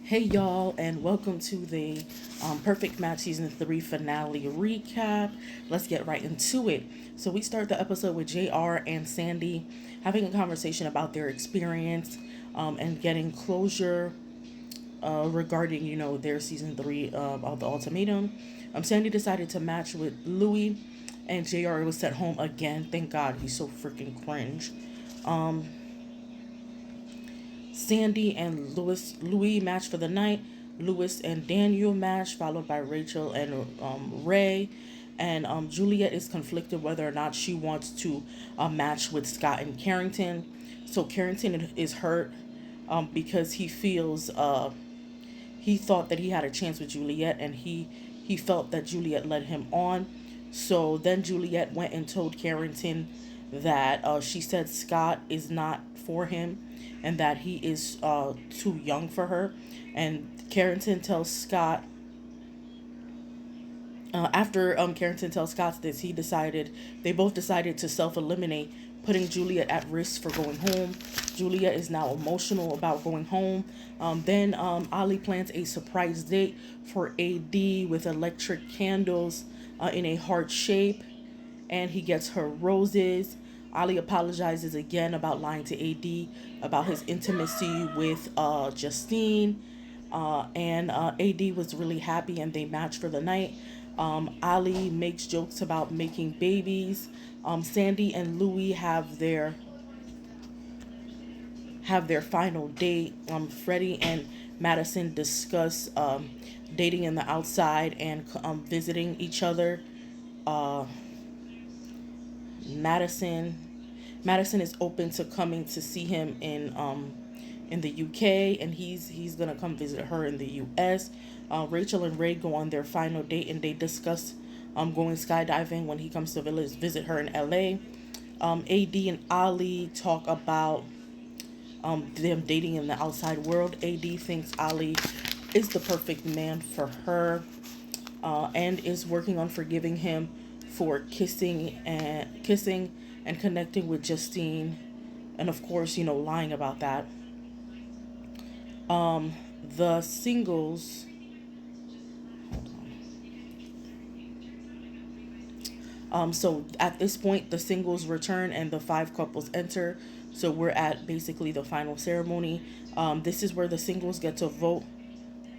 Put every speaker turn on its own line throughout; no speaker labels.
Hey y'all, and welcome to the Perfect Match Season 3 finale recap. Let's get right into it. So, we start the episode with JR and Sandy having a conversation about their experience and getting closure regarding, their Season 3 of the ultimatum. Sandy decided to match with Louis, and JR was sent home again. Thank God, he's so freaking cringe. Sandy and Louis match for the night. Louis and Daniel match, followed by Rachel and Ray. And Juliet is conflicted whether or not she wants to match with Scott and Carrington. So Carrington is hurt because he feels he thought that he had a chance with Juliet, and he felt that Juliet led him on. So then Juliet went and told Carrington that she said Scott is not for him and that he is too young for her. And Carrington tells Scott, after Carrington tells Scott this, they both decided to self eliminate, putting Juliet at risk for going home. Juliet is now emotional about going home. Then Ali plans a surprise date for AD with electric candles in a heart shape, and he gets her roses. Ali apologizes again about lying to AD about his intimacy with Justine. And AD was really happy and they matched for the night. Ali makes jokes about making babies. Sandy and Louis have their final date. Freddie and Madison discuss dating in the outside and visiting each other. Madison Madison is open to coming to see him in the UK, and he's gonna come visit her in the US. Rachel and Ray go on their final date, and they discuss going skydiving when he comes to visit her in LA. AD and Ali talk about them dating in the outside world. AD thinks Ali is the perfect man for her, and is working on forgiving him for kissing and connecting with Justine, and of course, lying about that. The singles. So at this point, the singles return and the five couples enter. So we're at basically the final ceremony. This is where the singles get to vote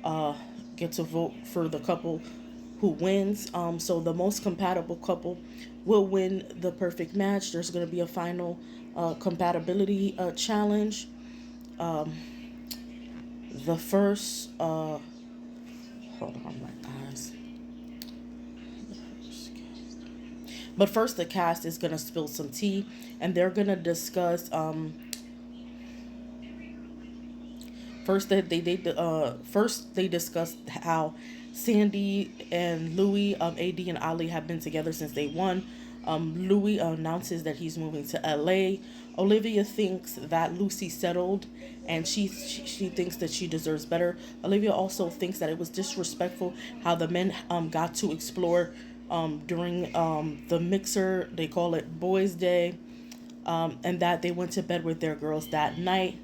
for the couple who wins. So the most compatible couple will win the perfect match. There's going to be a final compatibility challenge. The first, hold on, my eyes. But first, the cast is going to spill some tea, and they're going to discuss. First they discussed how Sandy and Louis, AD and Ali have been together since day one. Louis announces that he's moving to LA. Olivia thinks that Lucy settled, and she thinks that she deserves better. Olivia also thinks that it was disrespectful how the men got to explore during the mixer. They call it Boys Day, and that they went to bed with their girls that night.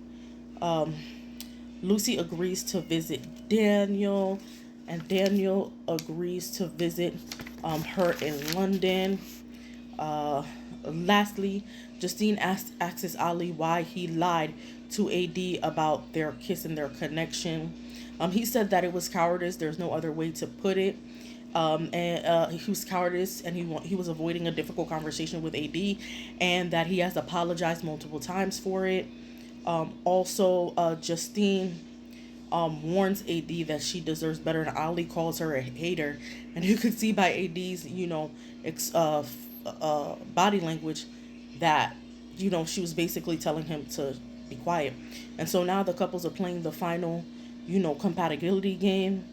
Lucy agrees to visit Daniel, and Daniel agrees to visit her in London. Lastly, Justine asks Ali why he lied to AD about their kiss and their connection. He said that it was cowardice. There's no other way to put it. And he was cowardice, and he was avoiding a difficult conversation with AD, and that he has apologized multiple times for it. Also, Justine warns AD that she deserves better, and Ali calls her a hater. And you could see by AD's, body language that, she was basically telling him to be quiet. And so now the couples are playing the final, compatibility game.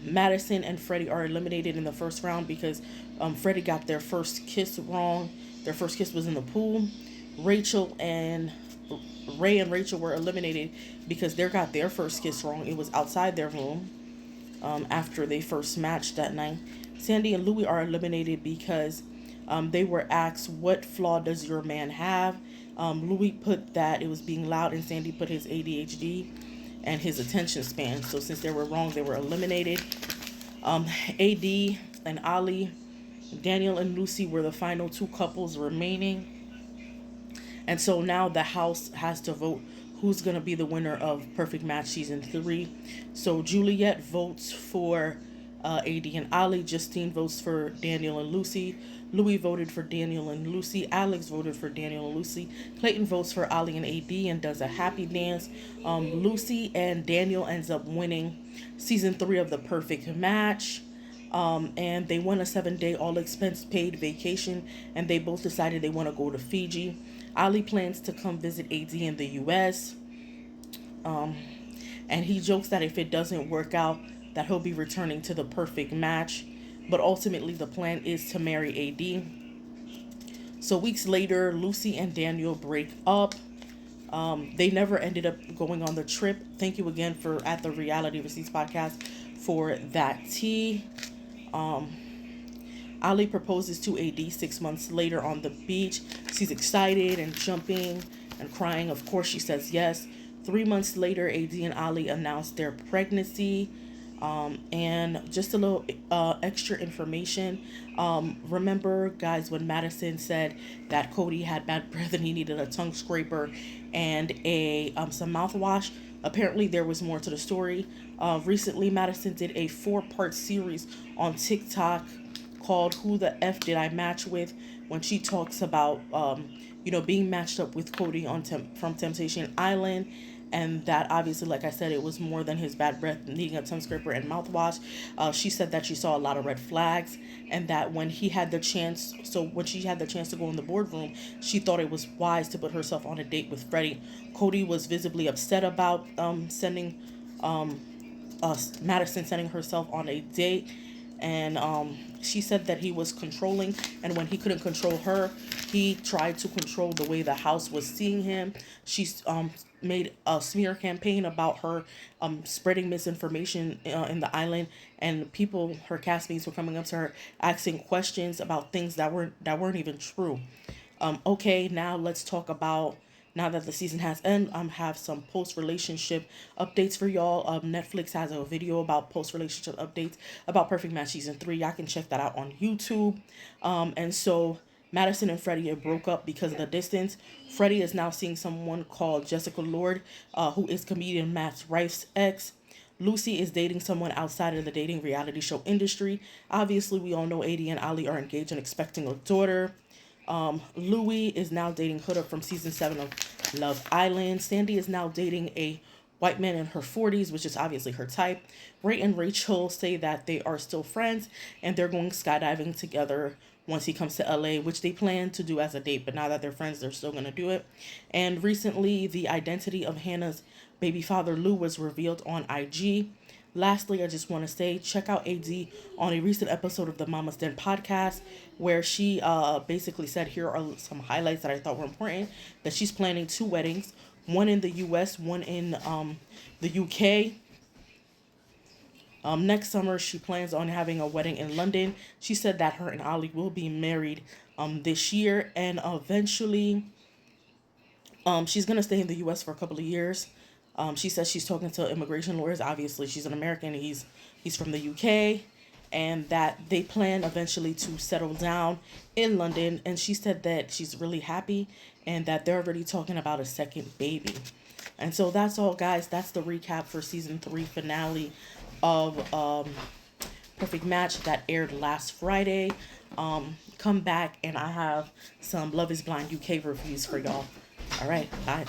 Madison and Freddie are eliminated in the first round because Freddie got their first kiss wrong. Their first kiss was in the pool. Rachel and Ray and Rachel were eliminated because they got their first kiss wrong. It was outside their room after they first matched that night. Sandy and Louis are eliminated because they were asked, "What flaw does your man have?" Louis put that it was being loud, and Sandy put his ADHD. and his attention span. So since they were wrong, they were eliminated. AD and Ali, Daniel and Lucy were the final two couples remaining. And so now the house has to vote who's going to be the winner of Perfect Match Season 3. So Juliet votes for AD and Ali. Justine votes for Daniel and Lucy. Louis voted for Daniel and Lucy. Alex voted for Daniel and Lucy. Clayton votes for Ali and AD and does a happy dance. Lucy and Daniel ends up winning Season 3 of the Perfect Match. And they won a 7-day all expense paid vacation, and they both decided they want to go to Fiji. Ali plans to come visit AD in the US. And he jokes that if it doesn't work out, that he'll be returning to the Perfect Match. But ultimately, the plan is to marry AD. So weeks later, Lucy and Daniel break up. They never ended up going on the trip. Thank you again for at the Reality Receipts podcast for that tea. Ali proposes to AD 6 months later on the beach. She's excited and jumping and crying. Of course, she says yes. 3 months later, AD and Ali announced their pregnancy. And just a little extra information. Remember, guys, when Madison said that Cody had bad breath and he needed a tongue scraper and a some mouthwash? Apparently, there was more to the story. Recently, Madison did a 4-part series on TikTok called "Who the F Did I Match With?" when she talks about being matched up with Cody on from Temptation Island, and that obviously, like I said, it was more than his bad breath, needing a tongue scraper and mouthwash. She said that she saw a lot of red flags, and that when she had the chance to go in the boardroom, she thought it was wise to put herself on a date with Freddie. Cody was visibly upset about Madison sending herself on a date, and she said that he was controlling, and when he couldn't control her, he tried to control the way the house was seeing him. She's made a smear campaign about her spreading misinformation in the island, and her castmates were coming up to her asking questions about things that weren't even true. Okay, now let's talk about, now that the season has ended, have some post-relationship updates for y'all. Netflix has a video about post-relationship updates about Perfect Match Season 3. Y'all can check that out on YouTube. And so Madison and Freddie broke up because of the distance. Freddie is now seeing someone called Jessica Lord, who is comedian Matt Rife's ex. Lucy is dating someone outside of the dating reality show industry. Obviously, we all know AD and Ali are engaged and expecting a daughter. Louis is now dating Huda from season 7 of Love Island. Sandy is now dating a white man in her 40s, which is obviously her type. Ray and Rachel say that they are still friends and they're going skydiving together once he comes to LA, which they plan to do as a date, but now that they're friends, they're still going to do it. And recently, the identity of Hannah's baby father, Lou, was revealed on IG. Lastly, I just want to say, check out AD on a recent episode of the Mama's Den podcast, where she basically said, here are some highlights that I thought were important, that she's planning 2 weddings, one in the US, one in the UK. Next summer, she plans on having a wedding in London. She said that her and Ali will be married this year, and eventually she's going to stay in the US for a couple of years. She says she's talking to immigration lawyers. Obviously, she's an American. He's from the UK, and that they plan eventually to settle down in London. And she said that she's really happy and that they're already talking about a second baby. And so that's all, guys. That's the recap for season 3 finale of Perfect Match that aired last Friday. Come back and I have some Love is Blind UK reviews for y'all. All right, bye.